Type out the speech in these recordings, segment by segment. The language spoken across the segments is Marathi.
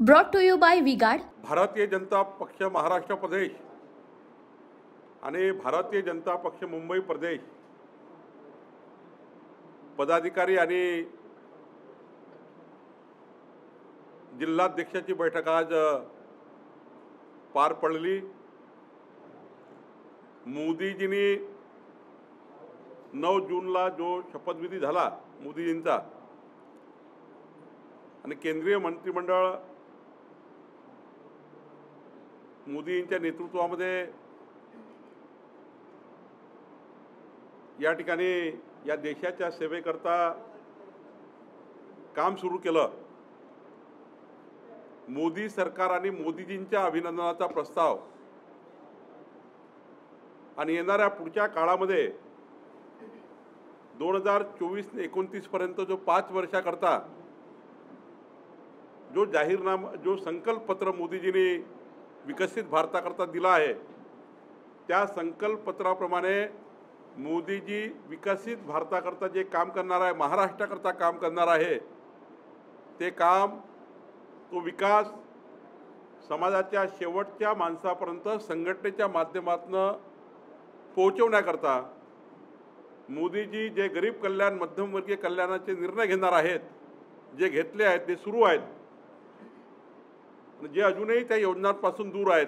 Brought to you by V-Guard. Bharatiya Janata पक्ष महाराष्ट्र प्रदेश आणि भारतीय जनता पक्ष मुंबई प्रदेश पदाधिकारी आणि जिल्हाध्यक्षाची बैठक आज पार पडली। मोदीजींनी 9 जूनला जो शपथविधी झाला मोदीजींचा आणि केंद्रीय मंत्रिमंडळ मोदींच्या नेतृत्वामध्ये या ठिकाणी या देशाच्या सेवेकरता काम सुरू केलं। मोदी सरकार आणि मोदीजींच्या अभिनंदनाचा प्रस्ताव आणि येणाऱ्या पुढच्या काळामध्ये 2024 ते 29 पर्यंत जो 5 वर्षाकरता जो जाहीरनामा जो संकल्प पत्र मोदीजींनी विकसित भारताकरता दिला आहे त्या संकल्प पत्राप्रमाणे मोदीजी विकसित भारताकरता जे काम करणार आहे महाराष्ट्राकरता काम करणार आहे ते काम तो विकास समाजाच्या शेवटच्या माणसापर्यंत संघटनेच्या माध्यमातून पोहोचवण्याकरता मोदीजी जे गरीब कल्याण मध्यमवर्गीय कल्याणाचे निर्णय घेणार आहेत जे घेतले आहेत ते सुरू आहेत जे अजूनही त्या योजनांपासून दूर आहेत।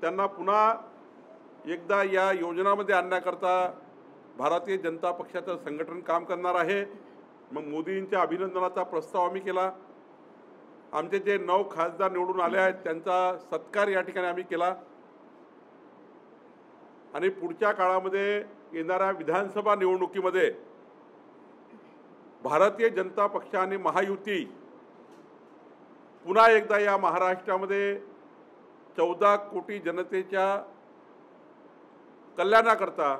त्यांना पुन्हा एकदा या योजनांमध्ये आणण्याकरता भारतीय जनता पक्षाचं संघटन काम करणार आहे। मग मोदींच्या अभिनंदनाचा प्रस्ताव आम्ही केला। आमचे जे 9 खासदार निवडून आले आहेत त्यांचा सत्कार या ठिकाणी आम्ही केला आणि पुढच्या काळामध्ये येणाऱ्या विधानसभा निवडणुकीमध्ये भारतीय जनता पक्ष आणि महायुती पुन्हा एकदा या महाराष्ट्रामध्ये 14 कोटी जनतेच्या कल्याणाकरता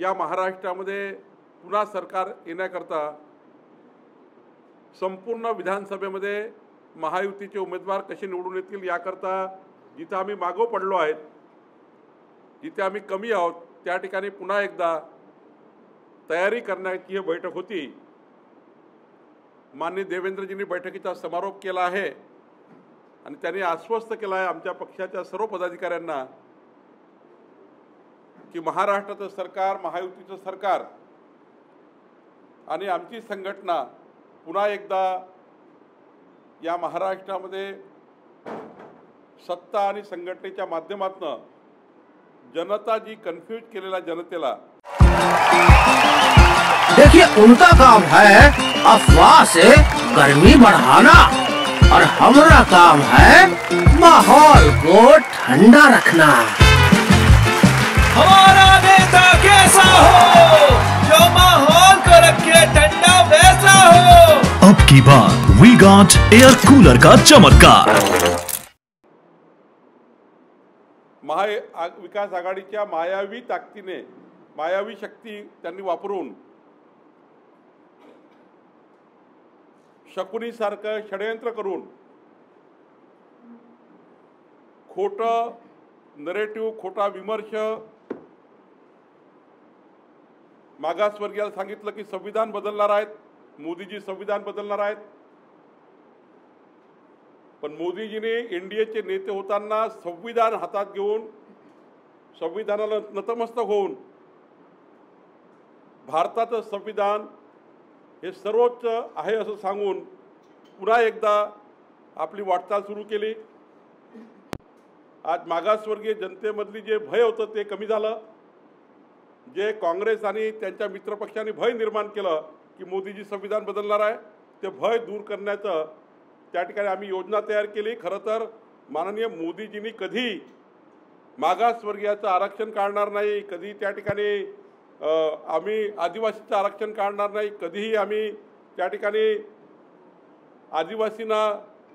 या महाराष्ट्रामध्ये पुन्हा सरकार येण्याकरता संपूर्ण विधानसभेमध्ये महायुतीचे उमेदवार कसे निवडून येतील याकरता जिथे आम्ही मागो पडलो आहेत जिथे आम्ही कमी आहोत त्या ठिकाणी पुन्हा एकदा तयारी करण्याची ही बैठक होती। माननीय देवेंद्रजींनी बैठकीचा समारोप केला आहे आणि त्यांनी आश्वस्त केला आहे आमच्या पक्षाच्या सर्व पदाधिकाऱ्यांना की महाराष्ट्राचं सरकार महायुतीचं सरकार आणि आमची संघटना पुन्हा एकदा या महाराष्ट्रामध्ये सत्ता आणि संघटनेच्या माध्यमातून जनता जी कन्फ्यूज केलेल्या जनतेला देखिए उनका काम है अफवाह से गर्मी बढ़ाना और हमारा काम है माहौल को ठंडा रखना। हमारा नेता कैसा हो जो माहौल को रखे ठंडा वैसा हो। अब की बात V-Guard एयर कूलर का चमत्कार। विकास आघाडीच्या मायावी ताकदीने मायावी शक्ती त्यांनी वापरून शकुनीसारखं षडयंत्र करून खोटं नरेटिव्ह खोटा विमर्श मागासवर्गीयाला सांगितलं की संविधान बदलणार आहेत मोदीजी संविधान बदलणार आहेत पण मोदीजीने एनडीएचे नेते होताना संविधान हातात घेऊन संविधानाला नतमस्तक होऊन भारताचं संविधान हे सर्वोच्च आहे असं सांगून पुन्हा एकदा आपली वाटचाल सुरू केली। आज मागासवर्गीय जनतेमधली जे भय होतं ते कमी झालं। जे काँग्रेस आणि त्यांच्या मित्रपक्षांनी भय निर्माण केलं की मोदीजी संविधान बदलणार आहे ते भय दूर करण्याचं त्या ठिकाणी आम्ही योजना तयार केली। खरं तर माननीय मोदीजींनी कधी मागासवर्गीयाचं आरक्षण काढणार नाही कधी त्या ठिकाणी आम्ही आदिवासीचं आरक्षण काढणार नाही कधीही आम्ही त्या ठिकाणी आदिवासींना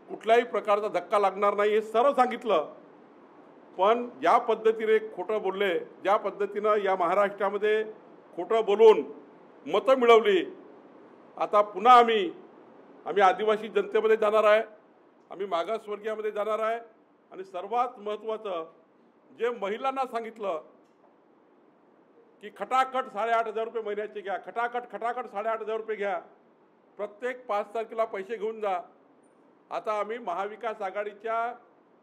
कुठल्याही प्रकारचा धक्का लागणार नाही हे सर्व सांगितलं। पण ज्या पद्धतीने खोटं बोलले ज्या पद्धतीनं या महाराष्ट्रामध्ये खोटं बोलून मतं मिळवली. आता पुन्हा आम्ही आदिवासी जनतेमध्ये जाणार आहे, आम्ही मागासवर्गीयामध्ये जाणार आहे आणि सर्वात महत्त्वाचं जे महिलांना सांगितलं की खटाखट 8,500 रुपये महिन्याचे घ्या, खटाखट 8,500 रुपये घ्या, प्रत्येक 5 तारखेला पैसे घेऊन जा. आता आम्ही महाविकास आघाडीच्या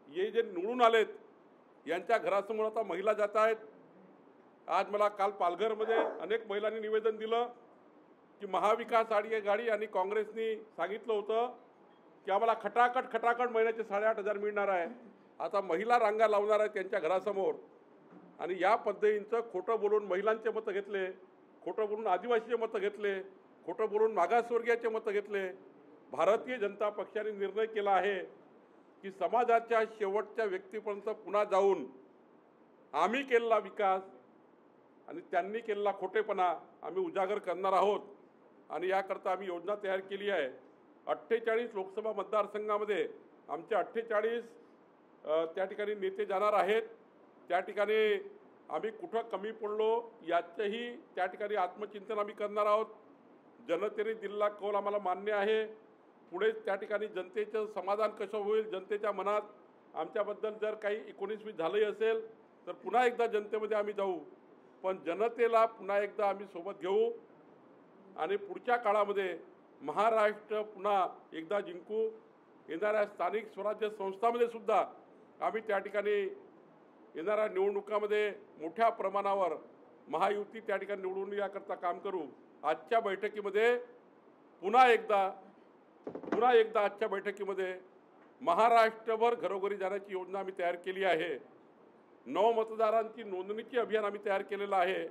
हे जे निवडून आलेत यांच्या घरासमोर आता महिला जात आहेत. आज मला काल पालघरमध्ये अनेक महिलांनी निवेदन दिलं की महाविकास आघाडी आणि काँग्रेसनी सांगितलं होतं की आम्हाला खटाखट महिन्याचे 8,500 मिळणार आहे. आता महिला रांगा लावणार आहेत त्यांच्या घरासमोर आणि या पद्धतीचं खोटं बोलून महिलांचे मतं घेतले, खोटं बोलून आदिवासीचे मतं घेतले, खोटं बोलून मागासवर्गीयाचे मतं घेतले. भारतीय जनता पक्षाने निर्णय केला आहे की समाजाच्या शेवटच्या व्यक्तीपर्यंत पुन्हा जाऊन आम्ही केलेला विकास आणि त्यांनी केलेला खोटेपणा आम्ही उजागर करणार आहोत आणि याकरता आम्ही योजना तयार केली आहे. 48 लोकसभा मतदारसंघामध्ये आमचे 48 त्या ठिकाणी नेते जाणार आहेत. त्या ठिकाणी आम्ही कुठं कमी पडलो याचंही त्या ठिकाणी आत्मचिंतन आम्ही करणार आहोत. जनतेने दिलेला कौल आम्हाला मान्य आहे. पुढे त्या ठिकाणी जनतेचं समाधान कसं होईल, जनतेच्या मनात आमच्याबद्दल जर काही 19-20 झालंही असेल तर पुन्हा एकदा जनतेमध्ये आम्ही जाऊ, पण जनतेला पुन्हा एकदा आम्ही सोबत घेऊ आणि पुढच्या काळामध्ये महाराष्ट्र पुन्हा एकदा जिंकू. येणाऱ्या स्थानिक स्वराज्य संस्थांमध्ये सुद्धा आम्ही त्या ठिकाणी येणाऱ्या निवडणुकामध्ये मोठ्या प्रमाणावर महायुती त्या ठिकाणी निवडून याकरता काम करू. आजच्या बैठकीमध्ये पुन्हा एकदा आजच्या बैठकीमध्ये महाराष्ट्रभर घरोघरी जाण्याची योजना आम्ही तयार केली आहे. नवमतदारांची नोंदणीची अभियान आम्ही तयार केलेलं आहे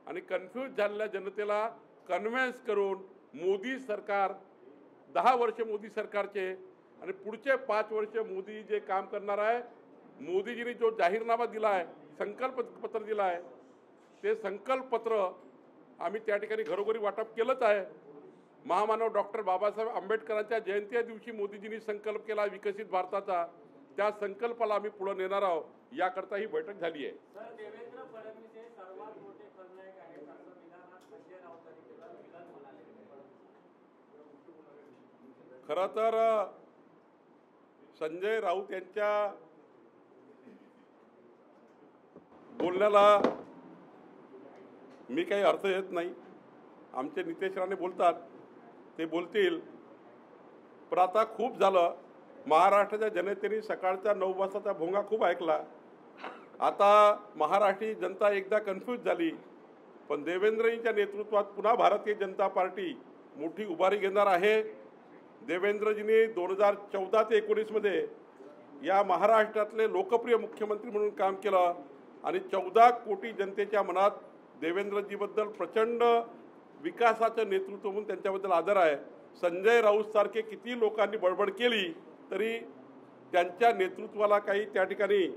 आणि कन्फ्यूज झालेल्या जनतेला कन्व्हिन्स करून मोदी सरकार 10 वर्ष मोदी सरकारचे आणि पुढचे 5 वर्ष मोदी जे काम करणार आहे, मोदीजींनी जो जाहीरनामा दिला आहे, संकल्पपत्र दिला आहे, ते संकल्पपत्र आम्ही त्या ठिकाणी घरोघरी वाटप केलंच आहे. महामानव डॉक्टर बाबासाहेब आंबेडकरांच्या जयंती दिवशी मोदीजींनी संकल्प केला विकसित भारताचा, त्या संकल्पाला आम्ही पुढे नेणार आहोत. याकरता ही बैठक झाली आहे. देवेंद्र फडणवीस हे सर्वात मोठे खलनायक आहेत असं विधानात संजय राऊतांनी केलं, विधान म्हणाले. खरं तर संजय राऊत यांच्या बोलण्याला मी काही अर्थ येत नाही. आमचे नितेश राणे बोलतात ते बोलतील, पण आता खूप झालं. महाराष्ट्राच्या जनतेने सकाळचा 9 वाजताचा भोंगा खूप ऐकला. आता महाराष्ट्रीय जनता एकदा कन्फ्यूज झाली, पण देवेंद्रजींच्या नेतृत्वात पुन्हा भारतीय जनता पार्टी मोठी उभारी घेणार आहे. देवेंद्रजींनी 2014 ते 19 मध्ये या महाराष्ट्रातले लोकप्रिय मुख्यमंत्री म्हणून काम केलं आणि 14 कोटी जनतेच्या मनात देवेंद्रजीबद्दल प्रचंड विकासाचं नेतृत्व म्हणून त्यांच्याबद्दल आदर आहे. संजय राऊत सारखे किती लोकांनी बडबड केली तरी त्यांच्या नेतृत्वाला काही त्या ठिकाणी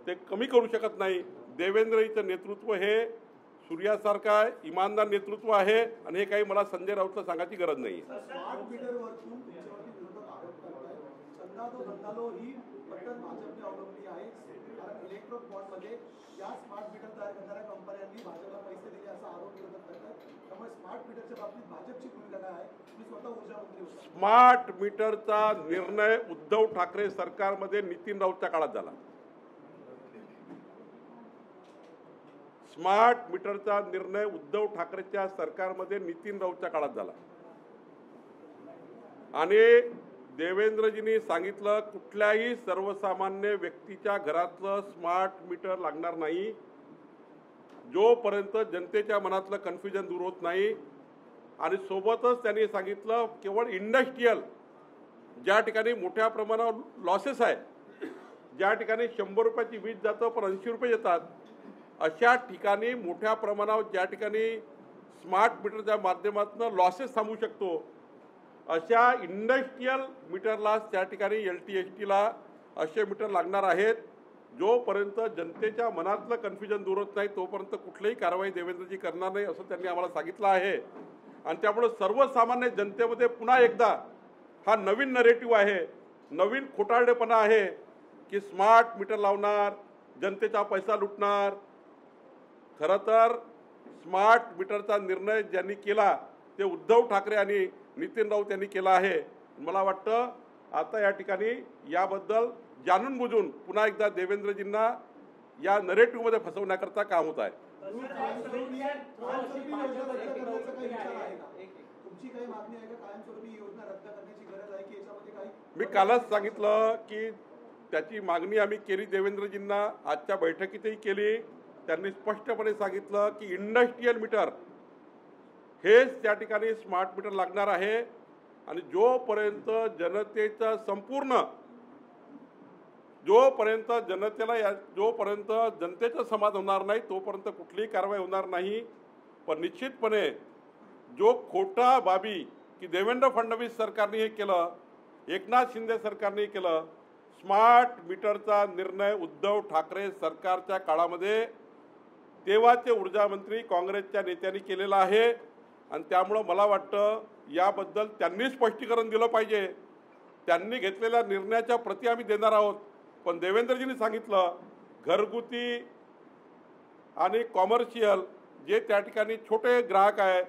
ते कमी करू शकत नाही. देवेंद्रजींचं नेतृत्व हे सूर्यासारखं आहे, इमानदार नेतृत्व आहे आणि हे काही मला संजय राऊतला सांगायची गरज नाही. स्मार्ट मीटरचा निर्णय उद्धव ठाकरे सरकारमध्ये नितीन राऊतच्या काळात झाला. स्मार्ट मीटरचा निर्णय उद्धव ठाकरेच्या सरकारमध्ये नितीन राऊतच्या काळात झाला आणि देवेंद्रजींनी सांगितलं कुठल्याही सर्वसामान्य व्यक्तीच्या घरातलं स्मार्ट मीटर लागणार नाही जोपर्यंत जनतेच्या मनातलं कन्फ्युजन दूर होत नाही. आणि सोबतच त्यांनी सांगितलं केवळ इंडस्ट्रियल ज्या ठिकाणी मोठ्या प्रमाणावर लॉसेस आहे, ज्या ठिकाणी 100 रुपयाची वीज जातं पण 80 रुपये येतात, अशा ठिकाणी मोठ्या प्रमाणावर ज्या ठिकाणी स्मार्ट मीटरच्या माध्यमातून लॉसेस थांबू शकतो अशा इंडस्ट्रियल मीटरला त्या ठिकाणी LTSTला असे मीटर लागणार आहेत. जोपर्यंत जनतेच्या मनातलं कन्फ्युजन दूर होत नाही तोपर्यंत कुठलीही कारवाई देवेंद्रजी करणार नाही असं त्यांनी आम्हाला सांगितलं आहे. आणि त्यामुळे सर्वसामान्य जनतेमध्ये पुन्हा एकदा हा नवीन नरेटिव्ह आहे, नवीन खोटारडेपणा आहे की स्मार्ट मीटर लावणार, जनतेचा पैसा लुटणार. खरं तर स्मार्ट मीटरचा निर्णय ज्यांनी केला ते उद्धव ठाकरे आणि नितीन राऊत यांनी केला आहे. मला वाटतं आता या ठिकाणी याबद्दल जाणून बुजून पुन्हा एकदा देवेंद्रजींना या नरेटिव्हमध्ये फसवण्याकरता काम होत आहे. मी कालच सांगितलं की त्याची मागणी आम्ही केली देवेंद्रजींना, आजच्या बैठकीतही केली. त्यांनी स्पष्टपणे सांगितलं की इंडस्ट्रियल मीटर हेच त्या ठिकाणी स्मार्ट मीटर लागणार आहे आणि जोपर्यंत जोपर्यंत जनतेचं समाधान होणार नाही तोपर्यंत कुठलीही कारवाई होणार नाही. पण निश्चितपणे जो खोटा बाबी की देवेंद्र फडणवीस सरकारने हे केलं, एकनाथ शिंदे सरकारने केलं, स्मार्ट मीटरचा निर्णय उद्धव ठाकरे सरकारच्या काळामध्ये तेव्हाचे ऊर्जा मंत्री काँग्रेसच्या नेत्यांनी केलेला आहे आणि त्यामुळं मला वाटतं याबद्दल त्यांनी स्पष्टीकरण दिलं पाहिजे. त्यांनी घेतलेल्या निर्णयाच्या प्रती आम्ही देणार आहोत. पण देवेंद्रजींनी सांगितलं घरगुती आणि कॉमर्शियल जे त्या ठिकाणी छोटे ग्राहक आहे,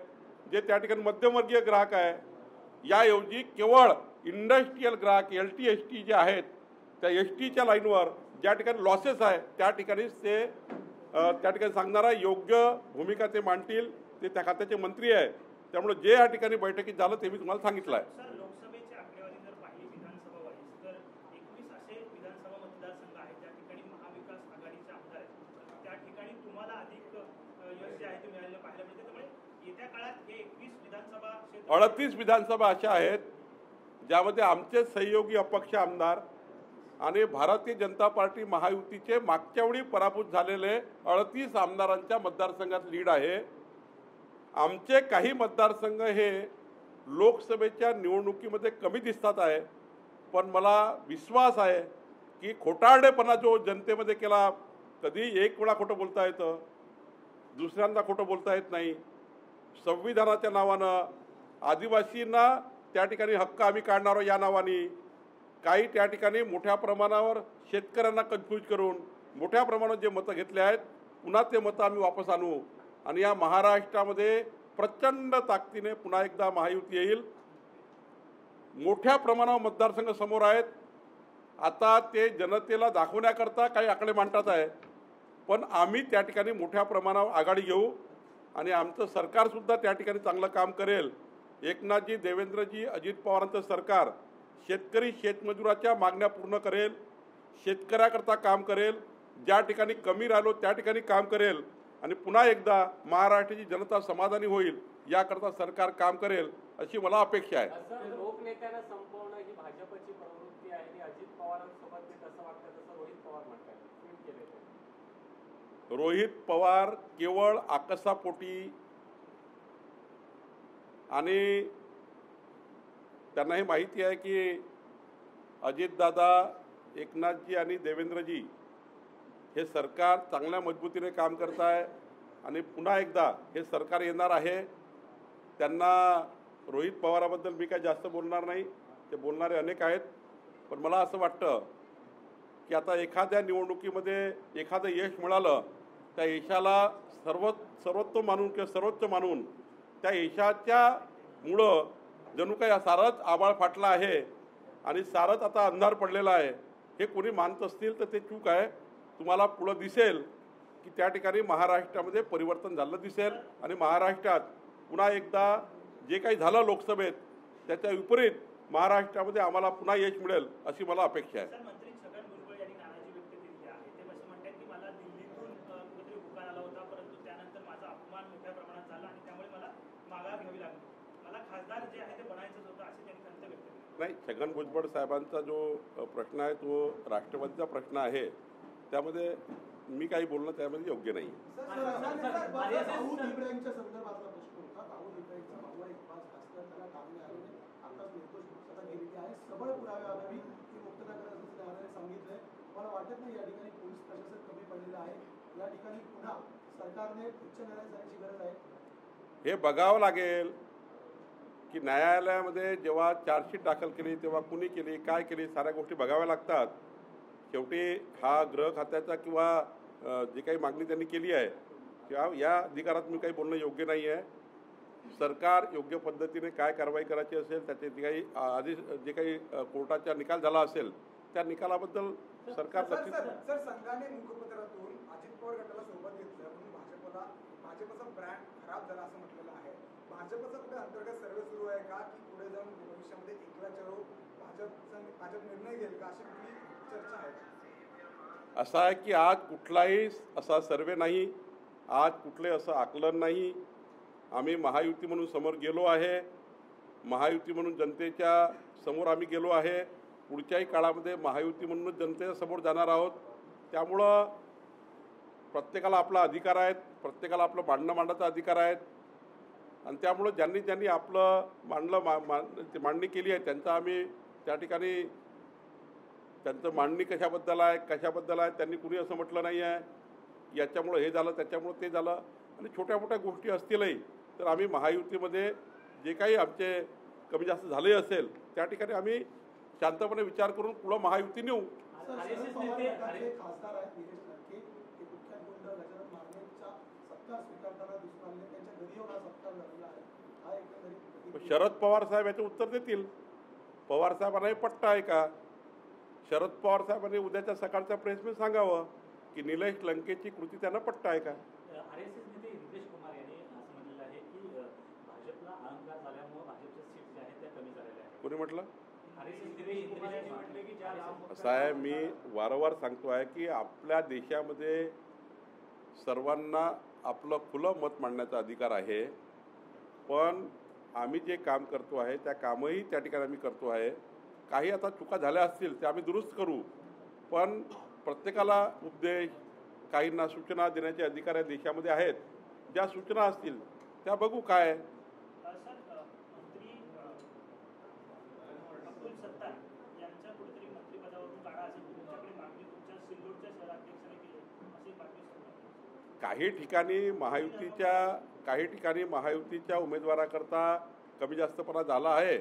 जे त्या ठिकाणी मध्यमवर्गीय ग्राहक आहे, याऐवजी केवळ इंडस्ट्रियल ग्राहक LT-ST जे आहेत त्या STच्या लाईनवर ज्या ठिकाणी लॉसेस आहे त्या ठिकाणीच ते त्या ठिकाणी सांगणारा योग्य भूमिका ते मांडतील. ते त्या खात्याचे मंत्री आहे. त्यामुळे जे या ठिकाणी बैठकीत झालं ते मी तुम्हाला सांगितलं आहे. लोकसभेची आकडेवारी जर पाहिली विधानसभा वाईज तर 21 असे विधानसभा मतदारसंघ आहेत ज्या ठिकाणी महाविकास आघाडीचे आमदार आहेत. त्या ठिकाणी तुम्हाला अधिक यश जे आहे ते मिळालेलं पाहायला मिळते. त्यामुळे येत्या काळात हे 21 विधानसभा 38 विधानसभा अशा आहेत ज्यामध्ये आमचे सहयोगी अपक्ष आमदार आणि भारतीय जनता पार्टी महायुतीचे मागच्या वेळी पराभूत झालेले 38 आमदारांच्या मतदारसंघात लीड आहे. आमचे काही मतदारसंघ हे लोकसभेच्या निवडणुकीमध्ये कमी दिसतात आहे. पण मला विश्वास आहे की खोटारडेपणा जो जनतेमध्ये केला, कधी एक वेळा खोटं बोलता येतं, दुसऱ्यांदा खोटं बोलता येत नाही. संविधानाच्या नावानं आदिवासींना त्या ठिकाणी हक्क आम्ही काढणार आहोत या नावाने, काही त्या ठिकाणी मोठ्या प्रमाणावर शेतकऱ्यांना कन्फ्यूज करून मोठ्या प्रमाणात जे मतं घेतले आहेत पुन्हा ते मतं आम्ही वापस आणू आणि या महाराष्ट्रामध्ये प्रचंड ताकदीने पुन्हा एकदा महायुती येईल. मोठ्या प्रमाणावर मतदारसंघ समोर आहेत. आता ते जनतेला दाखवण्याकरता काही आकडे मांडतात आहे, पण आम्ही त्या ठिकाणी मोठ्या प्रमाणावर आघाडी घेऊ आणि आमचं सरकारसुद्धा त्या ठिकाणी चांगलं काम करेल. एकनाथजी, देवेंद्रजी, अजित पवारांचं सरकार शेतकरी शेतमजुराच्या मागण्या पूर्ण करेल, शेतकऱ्याकरता काम करेल, ज्या ठिकाणी कमी राहिलो त्या ठिकाणी काम करेल आणि पुन्हा एकदा महाराष्ट्राची जनता समाधानी होईल याकरता सरकार काम करेल अशी मला अपेक्षा आहे. लोकनेत्यांना संपवणं ही भाजपची प्रवृत्ती आहे आणि अजित पवारांसोबत ते कसं वाटतं तसं रोहित पवार म्हणतात. रोहित पवार केवळ आकसापोटी आणि त्यांना हे माहिती आहे की अजितदादा, एकनाथजी आणि देवेंद्रजी हे सरकार चांगल्या मजबूतीने काम करत आहे आणि पुन्हा एकदा हे सरकार येणार आहे. त्यांना रोहित पवाराबद्दल मी काय जास्त बोलणार नाही, ते बोलणारे अनेक आहेत. पण मला असं वाटतं की आता एखाद्या निवडणुकीमध्ये एखादं यश मिळालं, त्या यशाला सर्वोत्तम मानून किंवा सर्वोच्च मानून त्या यशाच्या मुळं जणू काही सारंच आभाळ फाटला आहे आणि सारंच आता अंधार पडलेला आहे हे कोणी मानत असतील तर ते चूक आहे. तुम्हाला पुढं दिसेल की त्या ठिकाणी महाराष्ट्रामध्ये परिवर्तन झालं दिसेल आणि महाराष्ट्रात पुन्हा एकदा जे काही झालं लोकसभेत त्याच्या विपरीत महाराष्ट्रामध्ये आम्हाला पुन्हा यश मिळेल अशी मला अपेक्षा आहे. मंत्री छगन भुजबळ यांनी नाराजी व्यक्त केली आहे. ते असे म्हणतात की मला दिल्लीतून कुठेतरी हुकूम आला होता, परंतु त्यानंतर माझा अपमान मोठ्या प्रमाणात झाला आणि त्यामुळे मला माघार घ्यावी लागली. मला खासदार जे आहे ते बनायचंच होतं असे त्यांनी खंत व्यक्त केली. नाही, छगन भुजबळ साहेबांचा जो प्रश्न आहे तो राष्ट्रवादीचा प्रश्न आहे, त्यामध्ये मी काही बोलणं त्यामध्ये योग्य नाही. हे बघावं लागेल की न्यायालयामध्ये जेव्हा चार्जशीट दाखल केली तेव्हा कुणी केली, काय केली, साऱ्या गोष्टी बघाव्या लागतात. शेवटी हा गृह खात्याचा किंवा जी काही मागणी त्यांनी केली आहे या अधिकारात मी काही बोलणं योग्य नाही आहे. सरकार योग्य पद्धतीने काय कारवाई करायची असेल त्याचे जे काही आदेश जे काही कोर्टाचा निकाल झाला असेल त्या निकालाबद्दल सरकार नक्कीच. सर संघाने मुखपत्रातून अजित पवार गटाला सोबत घेतलं म्हणून भाजपचा ब्रँड खराब झाला असं म्हटलेलं आहे. भाजपचा कुठे अंतर्गत सर्वे सुरू आहे का की पुढे जाऊन भविष्यामध्ये एकला चलो भाजप निर्णय घेईल का अशी कुठली चर्चा आहे का? असं आहे की आज कुठलाही असा सर्वे नाही, आज कुठले असं आकलन नाही. आम्ही महायुती म्हणून समोर गेलो आहे, महायुती म्हणून जनतेच्या समोर आम्ही गेलो आहे. पुढच्याही काळामध्ये महायुती म्हणूनच जनतेच्या समोर जाणार आहोत. त्यामुळं प्रत्येकाला आपला अधिकार आहेत, प्रत्येकाला आपलं मांडणं मांडायचा अधिकार आहेत आणि त्यामुळं ज्यांनी आपलं मांडणी केली आहे त्यांचा आम्ही त्या ठिकाणी त्यांचं मांडणी कशाबद्दल आहे त्यांनी कुणी असं म्हटलं नाही आहे याच्यामुळं हे झालं त्याच्यामुळं ते झालं आणि छोट्या मोठ्या गोष्टी असतीलही तर आम्ही महायुतीमध्ये जे काही आमचे कमी जास्त झाले असेल त्या ठिकाणी आम्ही शांतपणे विचार करून पुढं महायुती नेऊ. खासदार आहेत निलेश लंके ते कुख्यात गुंड गजानन मारनेचा सत्कार स्वीकारताना दिसून आले. त्यांच्या घरी येऊन हा सत्कार झालेला आहे. हा एकंदरीत शरद पवार साहेब याचे उत्तर देतील. पवार साहेबांनाही पट्टा आहे का? शरद पवार साहेबांनी उद्याच्या सकाळच्या प्रेसमध्ये सांगावं की निलेश लंकेची कृती त्यांना पट्टा आहे का? आरएसएस नेते नितेश कुमार यांनी असं म्हटलेलं आहे की भाजपला अहंकार झाल्यामुळे भाजपच्या सीट ज्या आहेत त्या कमी झालेल्या आहेत. कोणी म्हटलं? आरएसएस नेते कुमार यांनी म्हटले की ज्या असं आहे, मी वारंवार सांगतो आहे की आपल्या देशामध्ये सर्वांना आपलं खुलं मत मांडण्याचा अधिकार आहे. पण आम्ही जे काम करतो आहे त्या कामही त्या ठिकाणी आम्ही करतो आहे. काही आता चुका झाल्या असतील त्या आम्ही दुरुस्त करू. पण प्रत्येकाला उपदेश काहींना सूचना देण्याचे अधिकार या देशामध्ये आहेत. ज्या सूचना असतील त्या बघू काय. सर मंत्री अब्दुल सत्तार यांच्या कुठेतरी मंत्रिपदावरून काढा असेल तुमच्याकडे मागणी तुमच्या सिल्लोडच्या शहराध्यक्षाने केली अशी मागणी काही ठिकाणी महायुतीच्या उमेदवाराकरता कमी जास्तपणा झाला आहे.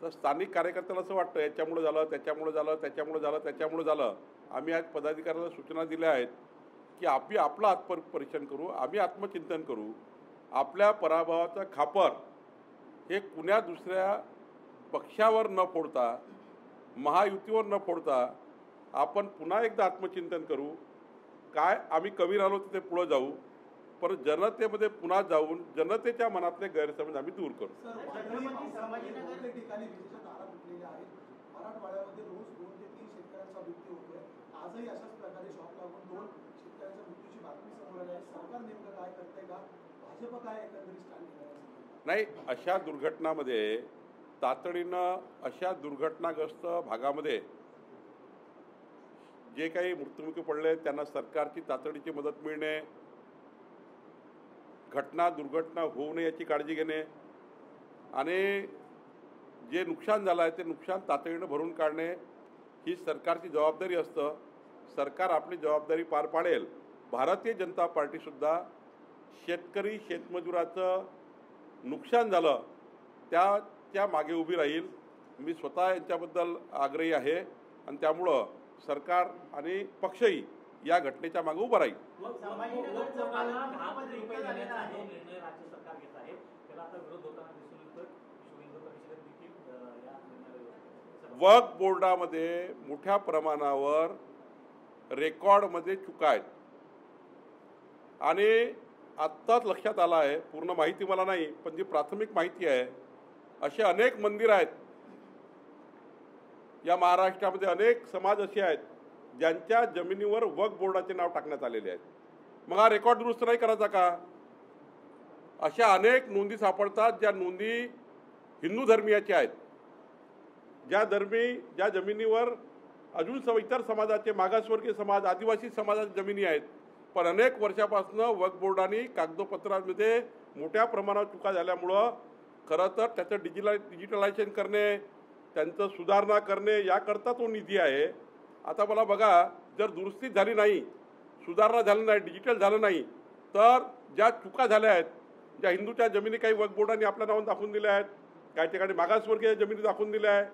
तर स्थानिक कार्यकर्त्याला असं वाटतं याच्यामुळे झालं. आम्ही आज पदाधिकाऱ्याला सूचना दिल्या आहेत की आपलं आत्मपरीक्षण करू, आम्ही आत्मचिंतन करू. आपल्या पराभवाचं खापर हे कुण्या दुसऱ्या पक्षावर न फोडता महायुतीवर न फोडता आपण पुन्हा एकदा आत्मचिंतन करू. काय आम्ही कमी राहिलो तिथे पुढं जाऊ, पण जनतेमध्ये पुन्हा जाऊन जनतेच्या मनातले गैरसमज आम्ही दूर करू. प्रत्येक ठिकाणी विजेच्या तारा तुटलेल्या आहेत. मराठवाड्यामध्ये रोज 2 ते 3 शेतकऱ्यांचा मृत्यू होतोय. आजही अशाच प्रकारे शॉक लागून 2 शेतकऱ्यांच्या मृत्यूची बातमी समोर आली आहे. सरकार नेमकं काय करते का? भाजप काय एकंदरीत स्टँड घेणार नाही? अशा दुर्घटनामध्ये तातडीनं अशा दुर्घटनाग्रस्त भागामध्ये जे काही मृत्युमुखी पडले त्यांना सरकारची तातडीची मदत मिळणे, दुर्घटना होऊ नये याची काळजी घेणे आणि जे नुकसान झालं आहे ते नुकसान तातडीनं भरून काढणे ही सरकारची जबाबदारी असतं. सरकार आपली जबाबदारी पार पाडेल. भारतीय जनता पार्टीसुद्धा शेतकरी शेतमजुराचं नुकसान झालं त्या मागे उभी राहील. मी स्वतः यांच्याबद्दल आग्रही आहे आणि त्यामुळं सरकार आणि पक्षही या घटनेच्या मागे उभं राहील. वक्फ बोर्डामध्ये मोठ्या प्रमाणावर रेकॉर्डमध्ये चुका आहेत आणि आत्ताच लक्षात आलं आहे, पूर्ण माहिती मला नाही पण जी प्राथमिक माहिती आहे असे अनेक मंदिर आहेत या महाराष्ट्रामध्ये. अनेक समाज असे आहेत ज्यांच्या जमिनीवर वक्फ बोर्डाचे नाव टाकण्यात आलेले आहेत. मग हा रेकॉर्ड दुरुस्त नाही करायचा का? अशा अनेक नोंदी सापडतात ज्या नोंदी हिंदू धर्मीयाच्या आहेत, ज्या जमिनीवर अजून इतर समाजाचे मागासवर्गीय समाज आदिवासी समाजाच्या जमिनी आहेत. पण अनेक वर्षापासून वक्फ बोर्डाने कागदोपत्रांमध्ये मोठ्या प्रमाणात चुका झाल्यामुळं खरं तर त्याचं डिजिटलायझेशन करणे, त्यांचं सुधारणा करणे याकरता तो निधी आहे. आता मला बघा, जर दुरुस्ती झाली नाही, सुधारणा झाली नाही, डिजिटल झालं नाही तर ज्या चुका झाल्या आहेत, ज्या हिंदूच्या जमिनी काही वक्फ बोर्डाने आपल्या नावाने दाखवून दिल्या आहेत, काही ठिकाणी मागासवर्गीय जमिनी दाखवून दिल्या आहे,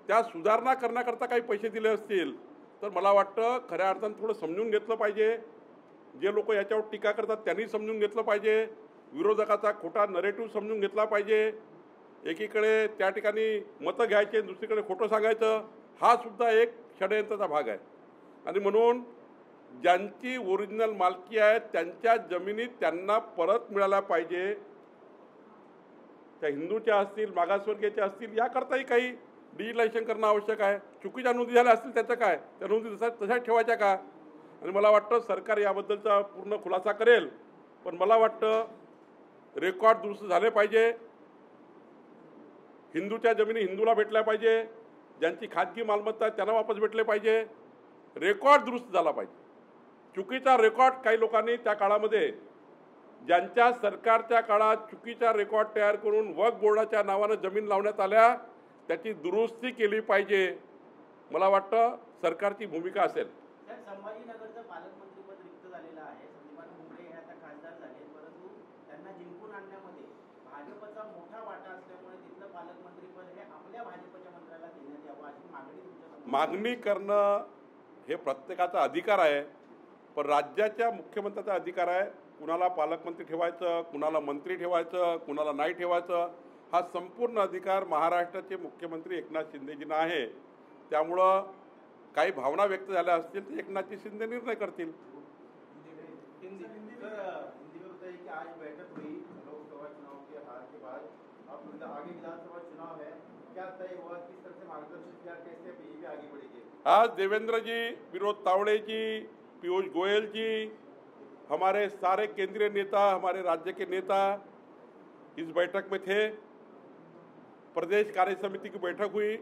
त्या सुधारणा करण्याकरता काही पैसे दिले असतील तर मला वाटतं खऱ्या अर्थानं थोडं समजून घेतलं पाहिजे. जे लोक याच्यावर टीका करतात त्यांनी समजून घेतलं पाहिजे, विरोधकाचा खोटा नरेटिव्ह समजून घेतला पाहिजे. एकीकडे त्या ठिकाणी मतं घ्यायचे, दुसरीकडे खोटं सांगायचं, हा सुद्धा एक षडयंत्राचा भाग आहे. आणि म्हणून ज्यांची ओरिजिनल मालकी आहे त्यांच्या जमिनी त्यांना परत मिळाल्या पाहिजे. त्या हिंदूच्या असतील, मागासवर्गीयच्या असतील, याकरताही काही डिजिटलायझेशन करणं आवश्यक आहे. चुकीच्या नोंदी झाल्या असतील त्याचं काय, त्या नोंदी तशाच ठेवायच्या का? आणि मला वाटतं सरकार याबद्दलचा पूर्ण खुलासा करेल. पण मला वाटतं रेकॉर्ड दुरुस्त झाले पाहिजे. हिंदूच्या जमिनी हिंदूला भेटल्या पाहिजे, ज्यांची खाजगी मालमत्ता आहे त्यांना वापस भेटले पाहिजे. रेकॉर्ड दुरुस्त झाला पाहिजे. चुकीचा रेकॉर्ड काही लोकांनी त्या काळामध्ये, ज्यांच्या सरकारच्या काळात चुकीचा रेकॉर्ड तयार करून वक्फ बोर्डाच्या नावानं जमीन लावण्यात आल्या, त्याची दुरुस्ती केली पाहिजे. मला वाटतं सरकारची भूमिका असेल. संभाजीनगरचं पालकमंत्रीपद रिक्त झालेलं आहे. संदीपान भुमरे हे आता खासदार झाले, परंतु त्यांना जिंकून आणण्यामध्ये भाजपचा मोठा वाटा असल्यामुळे तिथलं पालकमंत्रीपद हे आपल्या भाजपच्या मंत्र्याला देण्यात यावं अशी मागणी तुमच्या मागणी करणं हे प्रत्येकाचा अधिकार आहे. पण राज्याच्या मुख्यमंत्र्याचा अधिकार आहे. कुणाला पालकमंत्री ठेवायचं, कुणाला मंत्री ठेवायचं, कुणाला नाही ठेवायचं, हा संपूर्ण अधिकार महाराष्ट्राचे मुख्यमंत्री एकनाथ शिंदेजींना आहे. त्यामुळं काही भावना व्यक्त झाल्या असतील तर एकनाथजी शिंदे निर्णय करतील. हिंदी में बताइए कि आज बैठक हुई लोकसभा चुनाव के हार के बाद, अब आगे विधानसभा चुनाव है, क्या तय हुआ, किस तरह से मार्गदर्शन किया, कैसे बीजेपी आगे बढ़ेगी? आज देवेंद्र जी, विनोद तावड़े जी, पीयूष गोयल जी, हमारे सारे केंद्रीय नेता, हमारे राज्य के नेता इस बैठक में थे. प्रदेश कार्य समिति की बैठक हुई.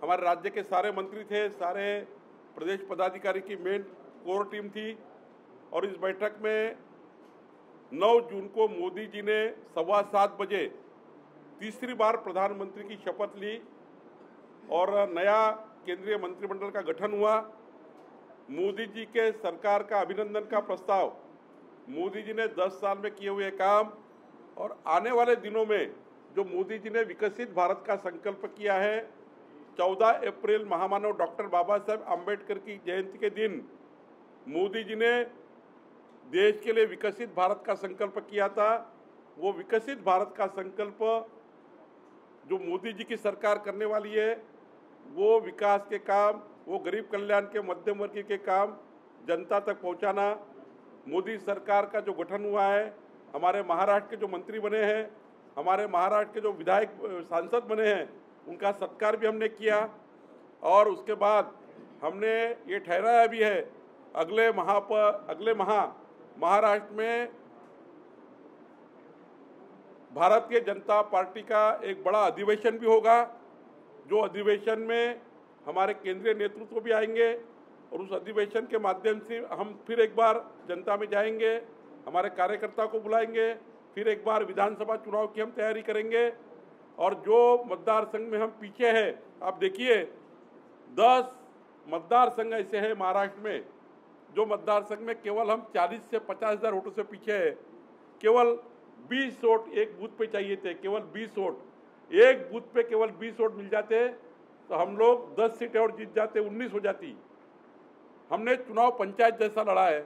हमारे राज्य के सारे मंत्री थे, सारे प्रदेश पदाधिकारी की मेन कोर टीम थी. और इस बैठक में 9 जून को मोदी जी ने 7:15 बजे तीसरी बार प्रधानमंत्री की शपथ ली और नया केंद्रीय मंत्रिमंडल का गठन हुआ. मोदी जी के सरकार का अभिनंदन का प्रस्ताव, मोदी जी ने 10 साल में किए हुए काम और आने वाले दिनों में जो मोदी जी ने विकसित भारत का संकल्प किया है, 14 अप्रैल महामानव डॉक्टर बाबा साहेब आम्बेडकर की जयंती के दिन मोदी जी ने देश के लिए विकसित भारत का संकल्प किया था. वो विकसित भारत का संकल्प जो मोदी जी की सरकार करने वाली है, वो विकास के काम, वो गरीब कल्याण के, मध्यम वर्गीय के काम जनता तक पहुंचाना. मोदी सरकार का जो गठन हुआ है, हमारे महाराष्ट्र के जो मंत्री बने हैं, हमारे महाराष्ट्र के जो विधायक सांसद बने हैं, उनका सत्कार भी हमने किया. और उसके बाद हमने ये ठहराया भी है अगले माह महाराष्ट्र में भारतीय जनता पार्टी का एक बड़ा अधिवेशन भी होगा. जो अधिवेशन में हमारे केंद्रीय नेतृत्व भी आएंगे और उस अधिवेशन के माध्यम से हम फिर एक बार जनता में जाएंगे, हमारे कार्यकर्ता को बुलाएंगे, फिर एक बार विधानसभा चुनाव की हम तैयारी करेंगे. और जो मतदार संघ में हम पीछे हैं, आप देखिए 10 मतदार संघ ऐसे हैं महाराष्ट्र में जो मतदार संघ में केवल हम 40 से 50 हज़ार वोटों से पीछे है. केवल 20 वोट एक बूथ पे चाहिए थे, केवल 20 वोट. एक बूथ पे केवल 20 वोट मिल जाते तो हम लोग 10 सीटें और जीत जाते, 19 हो जाती. हमने चुनाव पंचायत जैसा लड़ा है.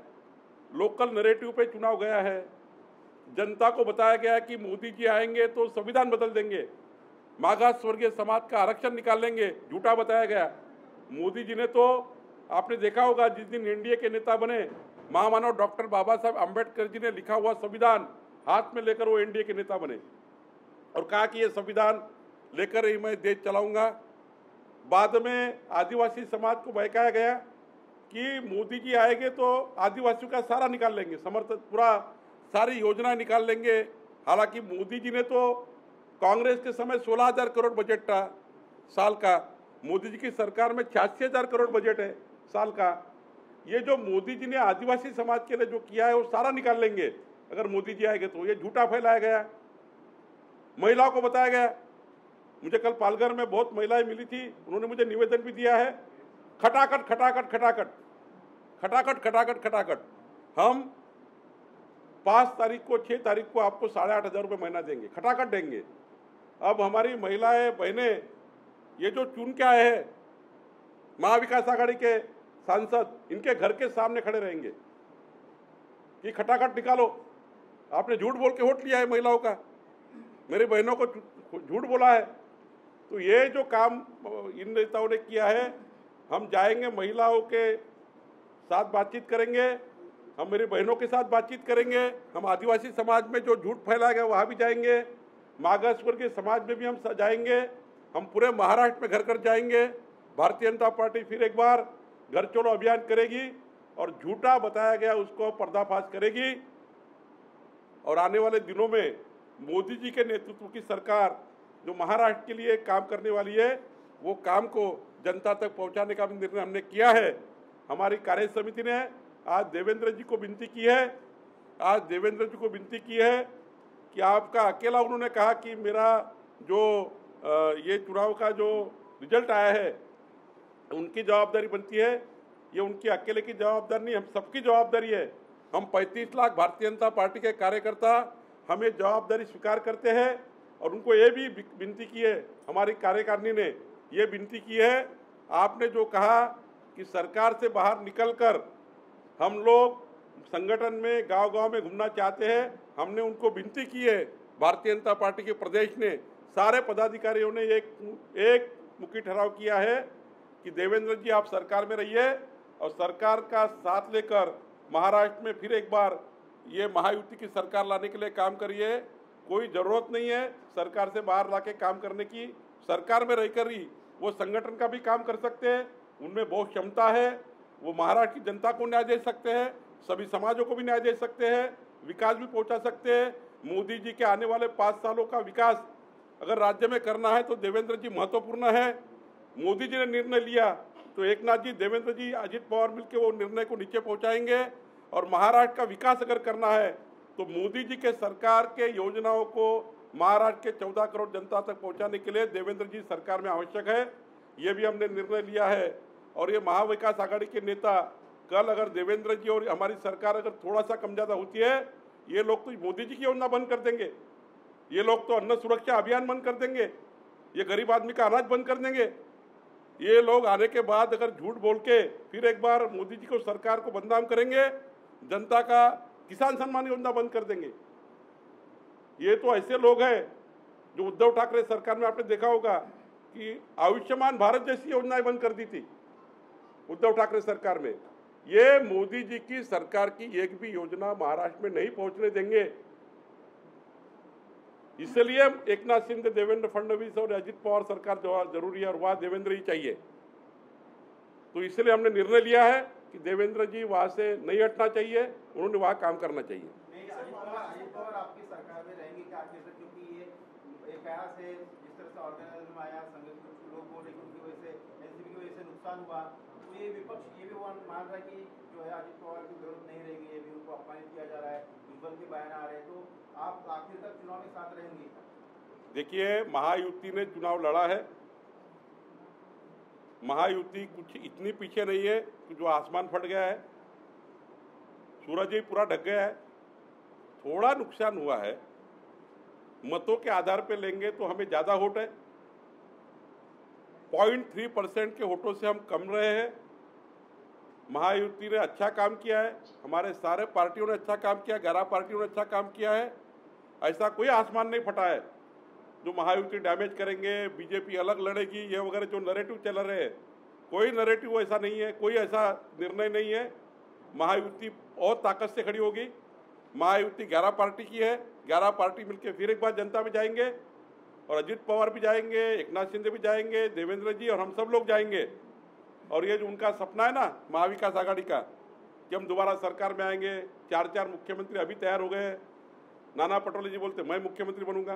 लोकल नैरेटिव पे चुनाव गया है. जनता को बताया गया कि मोदी जी आएंगे तो संविधान बदल देंगे, मागास वर्गीय समाज का आरक्षण निकाल लेंगे. झूठा बताया गया. मोदी जी ने तो, आपने देखा होगा, जिस दिन एनडीए के नेता बने, महामानव डॉक्टर बाबा साहब आम्बेडकर जी ने लिखा हुआ संविधान हाथ में लेकर वो एनडीए के नेता बने और कहा कि ये संविधान लेकर ही मैं देश चलाऊंगा. बाद में आदिवासी समाज को बहकाया गया कि मोदी जी आएंगे तो आदिवासियों का सारा निकाल लेंगे, समर्थन पूरा सारी योजना निकाल लेंगे. हालांकि मोदी जी ने तो, कांग्रेस के समय 16,000 करोड़ बजट था साल का, मोदी जी की सरकार में 86,000 करोड़ बजट है साल का. ये जो मोदी जी ने आदिवासी समाज के लिए जो किया है वो सारा निकाल लेंगे अगर मोदी जी आएंगे तो. ये झूठा फैलाया गया. महिलाओं को बताया गया. मुझे कल पालघर में बहुत महिलाएं मिली थी, उन्होंने मुझे निवेदन भी दिया है, खटाखट खटाखट खटाखट खटाखट खटाखट खटाखट हम 5 तारीख को 6 तारीख को आपको 8,500 रुपये महीना देंगे, खटाखट देंगे. अब हमारी महिलाएं बहनें ये जो चुन के आए हैं महाविकास आघाड़ी के सांसद, इनके घर के सामने खड़े रहेंगे. कि खटाखट निकालो, आपने झूठ बोल के वोट लिया है महिलाओं का, मेरी बहनों को झूठ बोला है। तो ये जो काम इन नेताओं ने किया है, हम जाएंगे महिलाओं के साथ बातचीत करेंगे, हम मेरी बहनों के साथ बातचीत करेंगे, हम आदिवासी समाज में जो झूठ फैलाया गया वहाँ भी जाएंगे, मागास वर्गीय समाज में भी हम जाएंगे, हम पूरे महाराष्ट्र में घर घर जाएंगे। भारतीय जनता पार्टी फिर एक बार घर चलो अभियान करेगी और झूठा बताया गया उसको पर्दाफाश करेगी। और आने वाले दिनों में मोदी जी के नेतृत्व की सरकार जो महाराष्ट्र के लिए काम करने वाली है, वो काम को जनता तक पहुंचाने का भी निर्णय हमने किया है। हमारी कार्य समिति ने आज देवेंद्र जी को विनती की है, कि आपका अकेला उन्होंने कहा कि मेरा जो ये चुनाव का जो रिजल्ट आया है उनकी जवाबदारी बनती है, ये उनकी अकेले की जवाबदारी नहीं, हम सबकी जवाबदारी है। हम 35 लाख भारतीय जनता पार्टी के कार्यकर्ता हम ये जवाबदारी स्वीकार करते हैं और उनको ये भी विनती की है, हमारी कार्यकारिणी ने ये विनती की है, आपने जो कहा कि सरकार से बाहर निकलकर हम लोग संगठन में गांव-गांव में घूमना चाहते हैं, हमने उनको विनती की है। भारतीय जनता पार्टी के प्रदेश ने सारे पदाधिकारियों ने एक मुखी ठहराव किया है कि देवेंद्र जी आप सरकार में रहिए और सरकार का साथ लेकर महाराष्ट्र में फिर एक बार ये महायुति की सरकार लाने के लिए काम करिए। कोई ज़रूरत नहीं है सरकार से बाहर लाके काम करने की, सरकार में रहकर ही वो संगठन का भी काम कर सकते हैं, उनमें बहुत क्षमता है, वो महाराष्ट्र की जनता को न्याय दे सकते हैं, सभी समाजों को भी न्याय दे सकते हैं, विकास भी पहुंचा सकते हैं। मोदी जी के आने वाले 5 सालों का विकास अगर राज्य में करना है तो देवेंद्र जी महत्वपूर्ण है। मोदी जी ने निर्णय लिया तो एकनाथ जी, देवेंद्र जी, अजित पवार मिलकर वो निर्णय को नीचे पहुंचाएंगे। और महाराष्ट्र का विकास अगर करना है तो मोदी जी के सरकार के योजनाओं को महाराष्ट्र के 14 करोड़ जनता तक पहुंचाने के लिए देवेंद्र जी सरकार में आवश्यक है, ये भी हमने निर्णय लिया है। और ये महाविकास आघाड़ी के नेता कल अगर देवेंद्र जी और हमारी सरकार अगर थोड़ा सा कम ज़्यादा होती है, ये लोग तो मोदी जी की योजना बंद कर देंगे, ये लोग तो अन्न सुरक्षा अभियान बंद कर देंगे, ये गरीब आदमी का अनाज बंद कर देंगे। ये लोग आने के बाद अगर झूठ बोल के फिर एक बार मोदी जी को सरकार को बदनाम करेंगे, जनता का किसान सम्मान योजना बंद कर देंगे। ये तो ऐसे लोग हैं जो उद्धव ठाकरे सरकार में आपने देखा होगा कि आयुष्मान भारत जैसी योजनाएं बंद कर दी थी उद्धव ठाकरे सरकार में। ये मोदी जी की सरकार की एक भी योजना महाराष्ट्र में नहीं पहुंचने देंगे। इसलिए एकनाथ शिंदे, देवेंद्र फडणवीस और अजित पवार सरकार जरूरी है और वहाँ देवेंद्र ही चाहिए। तो इसलिए हमने निर्णय लिया है कि देवेंद्र जी वहाँ से नहीं हटना चाहिए, उन्होंने वहाँ काम करना चाहिए। अजित पवार आपकी सरकार में रहेंगे क्या आखिर तक, क्योंकि ये एक प्रयास है जिस तरह से ऑर्गेनाइजेशन में आया, संगठन लोग बोल रहे कि उनकी वजह से एनसीपी की वजह से नुकसान हुआ, तो ये विपक्ष ये भी मान रहा है कि जो है अजित पवार की जरूरत नहीं रहेगी, ये भी उनको अपमानित किया जा रहा है, दुश्मन के बयान आ रहे हैं, तो आप आखिर तक चुनाव में साथ रहेंगे? देखिए, महायुति ने चुनाव लड़ा है, महायुति कुछ इतनी पीछे नहीं है कि जो आसमान फट गया है, सूरज ही पूरा ढक गया है। थोड़ा नुकसान हुआ है, मतों के आधार पे लेंगे तो हमें ज़्यादा वोट है, 0.3% के वोटों से हम कम रहे हैं। महायुति ने अच्छा काम किया है, हमारे सारे पार्टियों ने अच्छा काम किया, 11 पार्टियों ने अच्छा काम किया है। ऐसा कोई आसमान नहीं फटा है जो महायुति डैमेज करेंगे, बीजेपी अलग लड़ेगी, ये वगैरह जो नैरेटिव चल रहे हैं, कोई नैरेटिव ऐसा नहीं है, कोई ऐसा निर्णय नहीं है। महायुति और ताकत से खड़ी होगी। महायुति 11 पार्टी की है, 11 पार्टी मिलकर फिर एक बार जनता में जाएंगे और अजित पवार भी जाएंगे, एकनाथ शिंदे भी जाएंगे, देवेंद्र जी और हम सब लोग जाएंगे। और ये जो उनका सपना है ना महाविकास आघाड़ी का कि हम दोबारा सरकार में आएंगे, 4 मुख्यमंत्री अभी तैयार हो गए हैं। नाना पटोले जी बोलते मैं मुख्यमंत्री बनूंगा,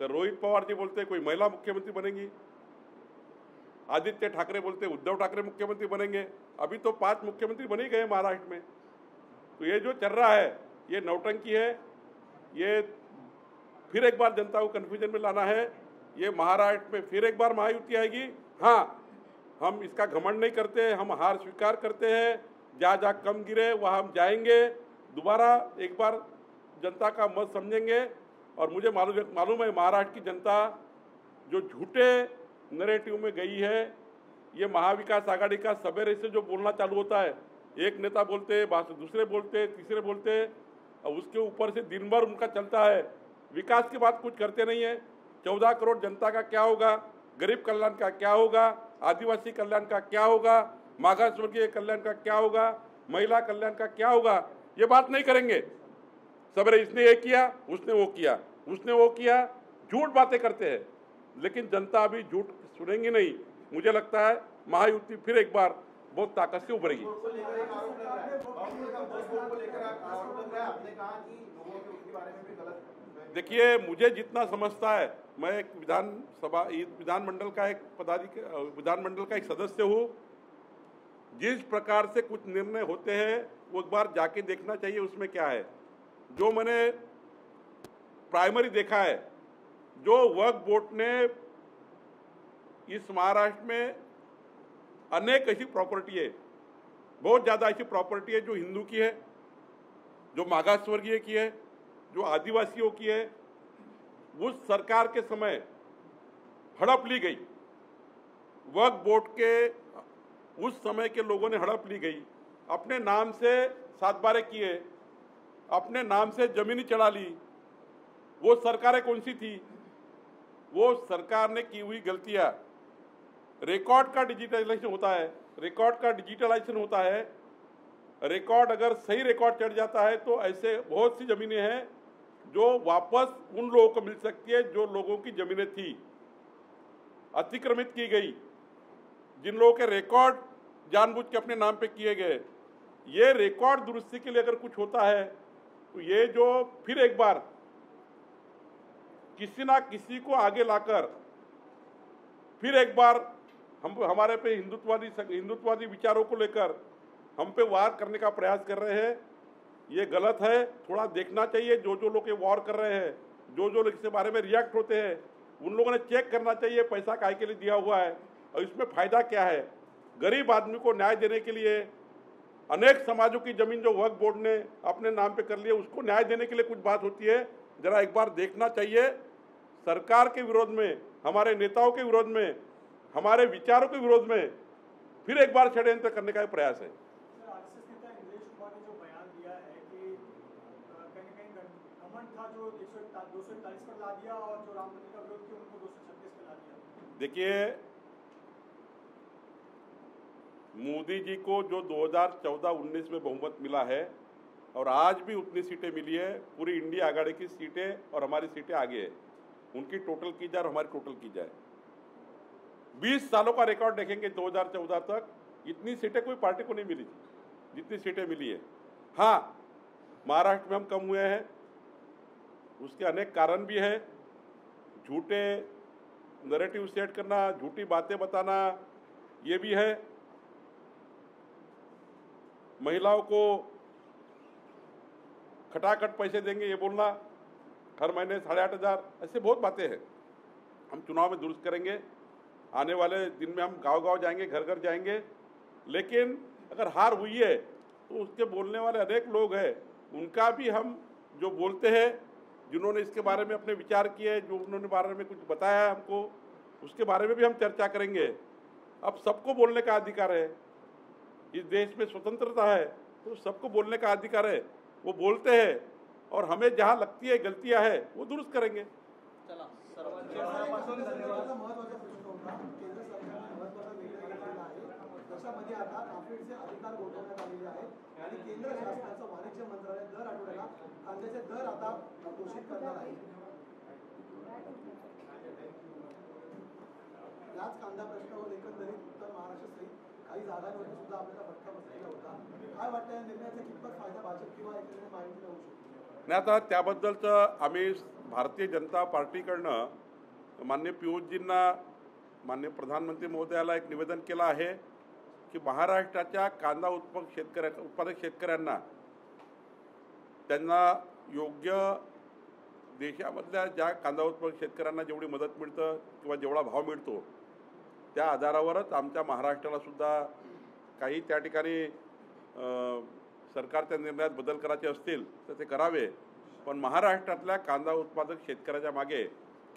तो रोहित पवार जी बोलते कोई महिला मुख्यमंत्री बनेगी, आदित्य ठाकरे बोलते उद्धव ठाकरे मुख्यमंत्री बनेंगे। अभी तो 5 मुख्यमंत्री बन ही गए महाराष्ट्र में। तो ये जो चल रहा है ये नौटंकी है, ये फिर एक बार जनता को कन्फ्यूजन में लाना है। ये महाराष्ट्र में फिर एक बार महायुति आएगी। हाँ, हम इसका घमंड नहीं करते, हम हार स्वीकार करते हैं, जहाँ कम गिरे वहाँ हम जाएंगे, दोबारा एक बार जनता का मत समझेंगे। और मुझे मालूम है महाराष्ट्र की जनता जो झूठे नैरेटिव में गई है, ये महाविकास आघाड़ी का सवेरे से जो बोलना चालू होता है एक नेता बोलते, दूसरे बोलते, तीसरे बोलते, और उसके ऊपर से दिन भर उनका चलता है। विकास की बात कुछ करते नहीं है। 14 करोड़ जनता का क्या होगा, गरीब कल्याण का क्या होगा, आदिवासी कल्याण का क्या होगा, मागास वर्गीय कल्याण का क्या होगा, महिला कल्याण का क्या होगा, ये बात नहीं करेंगे। सबरे इसने ये किया, उसने वो किया, उसने वो किया, झूठ बातें करते हैं। लेकिन जनता अभी झूठ सुनेंगी नहीं। मुझे लगता है महायुति फिर एक बार बहुत ताकत से उभरेगी। देखिए, मुझे जितना समझता है, मैं एक विधानमंडल का एक सदस्य हूँ। जिस प्रकार से कुछ निर्णय होते हैं वो एक बार जाके देखना चाहिए उसमें क्या है। जो मैंने प्राइमरी देखा है, जो वक्फ बोर्ड ने इस महाराष्ट्र में अनेक ऐसी प्रॉपर्टी है, बहुत ज़्यादा ऐसी प्रॉपर्टी है जो हिंदू की है, जो मागास वर्गीय की है, जो आदिवासियों की है। उस सरकार के समय हड़प ली गई, वक्फ बोर्ड के उस समय के लोगों ने हड़प ली गई, अपने नाम से 7 बारे किए, अपने नाम से जमीनी चढ़ा ली। वो सरकारें कौन सी थी? वो सरकार ने की हुई गलतियां, रिकॉर्ड का डिजिटलाइजेशन होता है, रिकॉर्ड अगर सही रिकॉर्ड चढ़ जाता है तो ऐसे बहुत सी जमीनें हैं जो वापस उन लोगों को मिल सकती है जो लोगों की जमीनें थी, अतिक्रमित की गई, जिन लोगों के रिकॉर्ड जानबूझ के अपने नाम पे किए गए। ये रिकॉर्ड दुरुस्ती के लिए अगर कुछ होता है तो ये जो फिर एक बार किसी ना किसी को आगे लाकर फिर एक बार हमारे पे हिंदुत्ववादी विचारों को लेकर हम पे वार करने का प्रयास कर रहे हैं, ये गलत है। थोड़ा देखना चाहिए जो लोग ये वार कर रहे हैं, जो लोग इसके बारे में रिएक्ट होते हैं, उन लोगों ने चेक करना चाहिए पैसा काहे के लिए दिया हुआ है और इसमें फायदा क्या है। गरीब आदमी को न्याय देने के लिए अनेक समाजों की जमीन जो वक्फ बोर्ड ने अपने नाम पे कर लिया, उसको न्याय देने के लिए कुछ बात होती है। जरा एक बार देखना चाहिए। सरकार के विरोध में, हमारे नेताओं के विरोध में, हमारे विचारों के विरोध में फिर एक बार षड्यंत्र करने का प्रयास है। आरएसएस नेता इंद्रेश कुमार ने जो बयान दिया है कि कहीं न कहीं घमंड था जो 241 पर ला दिया और जो राम मंदिर का विरोध किया उनको 236 पर ला दिया। देखिए, मोदी जी को जो 2014-19 में बहुमत मिला है और आज भी उतनी सीटें मिली है, पूरी इंडिया आघाड़ी की सीटें और हमारी सीटें आगे है। उनकी टोटल की जाए और हमारी टोटल की जाए, 20 सालों का रिकॉर्ड देखेंगे 2014 तक इतनी सीटें कोई पार्टी को नहीं मिली थी जितनी सीटें मिली है। हाँ, महाराष्ट्र में हम कम हुए हैं, उसके अनेक कारण भी है। झूठे नैरेटिव सेट करना, झूठी बातें बताना, ये भी है। महिलाओं को खटाखट पैसे देंगे ये बोलना, हर महीने 8,500, ऐसे बहुत बातें हैं। हम चुनाव में दुरुस्त करेंगे, आने वाले दिन में हम गांव-गांव जाएंगे, घर-घर जाएंगे। लेकिन अगर हार हुई है तो उसके बोलने वाले अनेक लोग हैं, उनका भी हम जो बोलते हैं, जिन्होंने इसके बारे में अपने विचार किए, जो उन्होंने बारे में कुछ बताया है हमको, उसके बारे में भी हम चर्चा करेंगे। अब सबको बोलने का अधिकार है, इस देश में स्वतंत्रता है तो सबको बोलने का अधिकार है। वो बोलते हैं और हमें जहाँ लगती है गलतियाँ है वो दुरुस्त करेंगे। देशामध्ये आता नाफेडचे अधिकार गोठवण्यात आलेले आहेत आणि केंद्र शासनाचं वाणिज्य मंत्रालय दर आठवड्याला कांद्याचे दर आता घोषित करणार आहे। याच कांदा प्रश्नावर एकंदरीत उत्तर महाराष्ट्रासहित काही जागांवरती सुद्धा आपल्याला फटका बसलेला होता। काय वाटतं, या निर्णयाचा कितपत फायदा भाजप किंवा एकंदरीत महायुतीला होऊ शकतो? नाही, आता त्याबद्दलचं आम्ही भारतीय जनता पार्टीकडनं माननीय पियुषजींना, माननीय प्रधानमंत्री महोदयाला एक निवेदन केलं आहे की महाराष्ट्राच्या कांदा उत्पादक शेतकऱ्यांना त्यांना योग्य देशामधल्या ज्या कांदा उत्पादक शेतकऱ्यांना जेवढी मदत मिळतं किंवा जेवढा भाव मिळतो त्या आधारावरच आमच्या महाराष्ट्राला सुद्धा काही त्या ठिकाणी सरकारच्या निर्णयात बदल करायचे असतील तर ते करावे। पण महाराष्ट्रातल्या कांदा उत्पादक शेतकऱ्याच्या मागे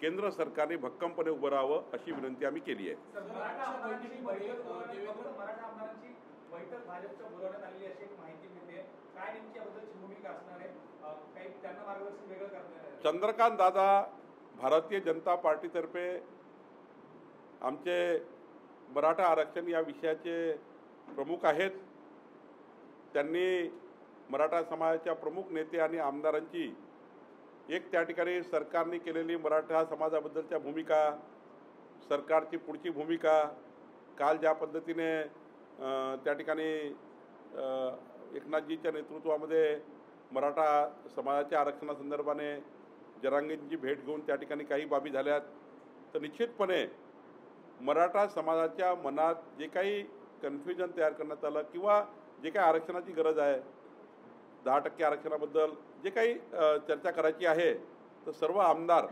केंद्र सरकारने भक्कमपणे उभं राहावं अशी विनंती आम्ही केली आहे। मराठा आमदारांची बैठक भाजपच्या बोलवण्यात आलेली अशी एक माहिती मिळते. काय नेमकी याबद्दलची भूमिका असणार आहे? काही त्यांना मार्गदर्शन वेगळं करणार आहे? चंद्रकांत दादा भारतीय जनता पार्टीतर्फे आमचे मराठा आरक्षण या विषयाचे प्रमुख आहेत. त्यांनी मराठा समाजाच्या प्रमुख नेते आणि आमदारांची एक त्या ठिकाणी सरकारने केलेली मराठा समाजाबद्दलच्या भूमिका, सरकारची पुढची भूमिका, काल ज्या पद्धतीने त्या ठिकाणी एकनाथजीच्या नेतृत्वामध्ये मराठा समाजाच्या आरक्षणासंदर्भाने जरांगेंची भेट घेऊन त्या ठिकाणी काही बाबी झाल्यात, तर निश्चितपणे मराठा समाजाच्या मनात जे काही कन्फ्युजन तयार करण्यात आलं किंवा जे काही आरक्षणाची गरज आहे, 10% आरक्षणाबद्दल जे काही चर्चा करायची आहे, तर सर्व आमदार,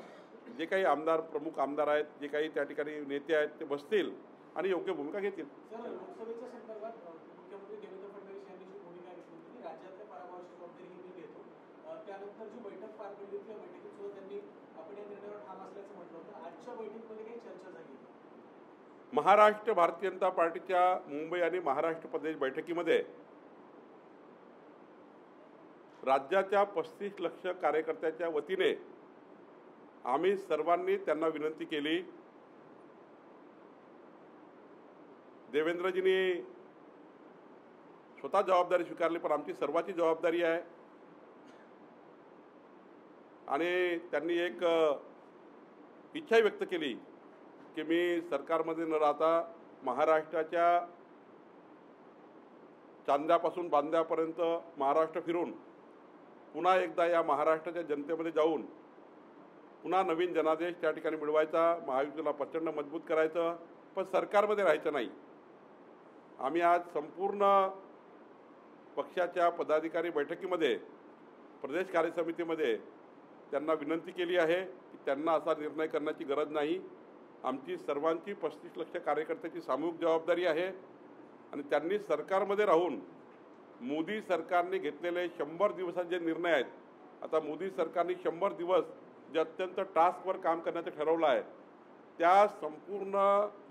जे काही आमदार प्रमुख आमदार आहेत, जे काही त्या ठिकाणी नेते आहेत, ते बसतील आणि योग्य भूमिका घेतील. सर, लोकसभेच्या संदर्भात मुख्यमंत्री देवेंद्र फडणवीस यांनी जी भूमिका घेतली होती, राज्यातल्या पराभवाची जबाबदारी मी घेतो. त्यानंतर जी बैठक पार पडली त्या बैठकीत सुद्धा त्यांनी आपण या निर्णयावर ठाम असल्याचं म्हटलं होतं. आजच्या बैठकीमध्ये काही चर्चा झाली? महाराष्ट्र भारतीय जनता पार्टीच्या मुंबई आणि महाराष्ट्र प्रदेश बैठकीमध्ये राज्याच्या 35 लाख कार्यकर्त्याच्या वतीने आम्ही सर्वांनी त्यांना विनंती केली. देवेंद्रजींनी स्वतः जबाबदारी स्वीकारली, पण आमची सर्वांची जबाबदारी आहे. आणि त्यांनी एक इच्छा व्यक्त केली की मी सरकारमध्ये न राहता महाराष्ट्राच्या चांद्यापासून बांद्यापर्यंत महाराष्ट्र फिरून पुन्हा एकदा या महाराष्ट्राच्या जनतेमध्ये जाऊन पुन्हा नवीन जनादेश त्या ठिकाणी मिळवायचा, महायुतीला प्रचंड मजबूत करायचं, पण सरकारमध्ये राहायचं नाही. आम्ही आज संपूर्ण पक्षाच्या पदाधिकारी बैठकीमध्ये, प्रदेश कार्य समितीमध्ये त्यांना विनंती केली आहे की त्यांना असा निर्णय करण्याची गरज नाही. आमची सर्वांची 35 लाख कार्यकर्त्याची सामूहिक जबाबदारी आहे आणि त्यांनी सरकारमध्ये राहून मोदी सरकारने घेतलेले 100 दिवसाचे जे निर्णय आहेत, आता मोदी सरकारने 100 दिवस जे अत्यंत टास्कवर काम करण्याचं ठरवलं आहे, त्या संपूर्ण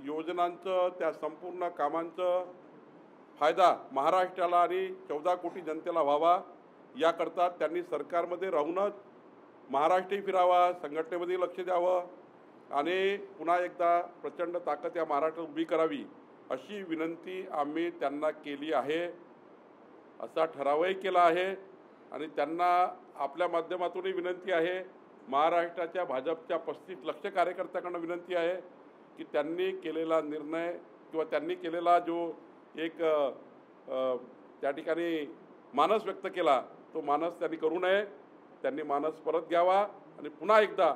योजनांचं, त्या संपूर्ण कामांचं फायदा महाराष्ट्राला आणि 14 कोटी जनतेला व्हावा, याकरता त्यांनी सरकारमध्ये राहूनच महाराष्ट्रही फिरावा, संघटनेमध्ये लक्ष द्यावं आणि पुन्हा एकदा प्रचंड ताकद या महाराष्ट्रात उभी करावी, अशी विनंती आम्ही त्यांना केली आहे. असा ठरावही केला आहे आणि त्यांना आपल्या माध्यमातूनही विनंती आहे, महाराष्ट्राच्या भाजपच्या 35 लाख कार्यकर्त्यांकडून विनंती आहे की त्यांनी केलेला निर्णय किंवा त्यांनी केलेला जो एक त्या ठिकाणी मानस व्यक्त केला, तो मानस त्यांनी करू नये. त्यांनी मानस परत घ्यावा आणि पुन्हा एकदा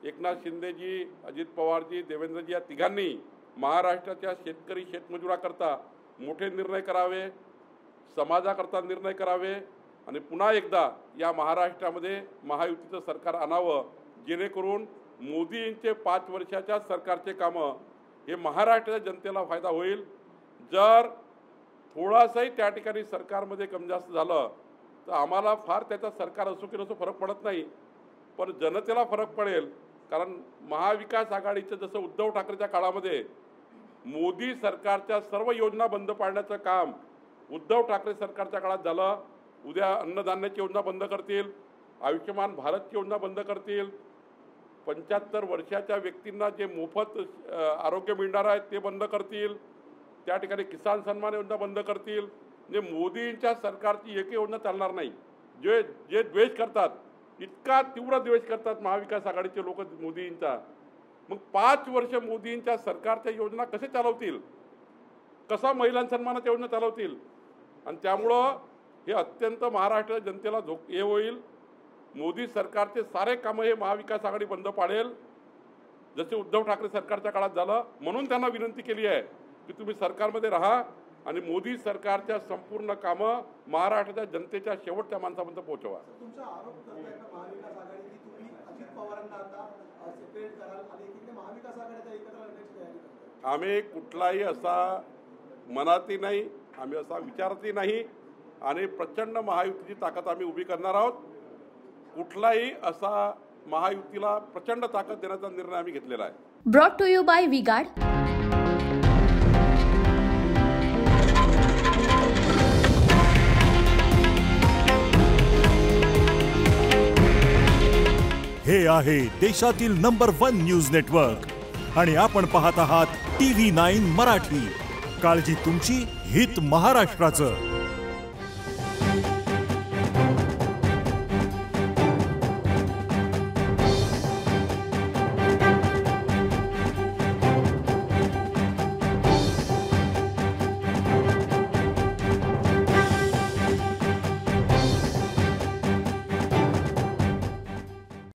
एकनाथ शिंदेजी, अजित पवारजी, देवेंद्रजी या तिघांनी महाराष्ट्राच्या शेतकरी शेतमजुराकरता मोठे निर्णय करावे, समाजाकरता निर्णय करावे आणि पुन्हा एकदा या महाराष्ट्रामध्ये महायुतीचं सरकार आणावं, जेणेकरून मोदींचे 5 वर्षाच्या सरकारचे कामं हे महाराष्ट्राच्या जनतेला फायदा होईल. जर थोडासाही त्या ठिकाणी सरकारमध्ये कमी जास्त झालं तर आम्हाला फार त्याचा सरकार असो की नसो फरक पडत नाही, पण जनतेला फरक पडेल. कारण महाविकास आघाडीचं जसं उद्धव ठाकरेच्या काळामध्ये मोदी सरकारच्या सर्व योजना बंद पाडण्याचं काम उद्धव ठाकरे सरकारच्या काळात झालं, उद्या अन्नधान्याची योजना बंद करतील, आयुष्यमान भारतची योजना बंद करतील, 75 वर्षाच्या व्यक्तींना जे मोफत आरोग्य मिळणार आहे ते बंद करतील, त्या ठिकाणी किसान सन्मान योजना बंद करतील. म्हणजे मोदींच्या सरकारची एकही योजना चालणार नाही. जे द्वेष करतात, इतका तीव्र द्वेष करतात महाविकास आघाडीचे लोक मोदींचा, मग 5 वर्ष मोदींच्या सरकारच्या योजना कसे चालवतील, कसा महिला सन्मानाच्या योजना चालवतील. आणि त्यामुळं हे अत्यंत महाराष्ट्राच्या जनतेला हे होईल. मोदी सरकारचे सारे कामं हे महाविकास आघाडी बंद पाडेल, जसे उद्धव ठाकरे सरकारच्या काळात झालं. म्हणून त्यांना विनंती केली आहे की तुम्ही सरकारमध्ये राहा आणि मोदी सरकारच्या संपूर्ण कामं महाराष्ट्राच्या जनतेच्या शेवटच्या माणसापर्यंत पोहोचवा. तुमचा आरोप करताय का महाविकास आघाडी की तुम्ही अजित पवारांना आता सेपरेट कराल आणि महाविकास आघाडीचा एकत्र आणण्याची तयारी करताय? आम्ही कुठलाही असा मनातही नाही, आम्ही असा विचारतही नाही आणि प्रचंड महायुतीची ताकद आम्ही उभी करणार आहोत. कुठलाही असा महायुतीला प्रचंड ताकद देण्याचा निर्णय आम्ही घेतलेला आहे. Brought to you by V Guard. हे आहे देशातील नंबर 1 न्यूज नेटवर्क आणि आपण पाहत आहात TV9 मराठी. काळजी तुमची, हित महाराष्ट्राचं.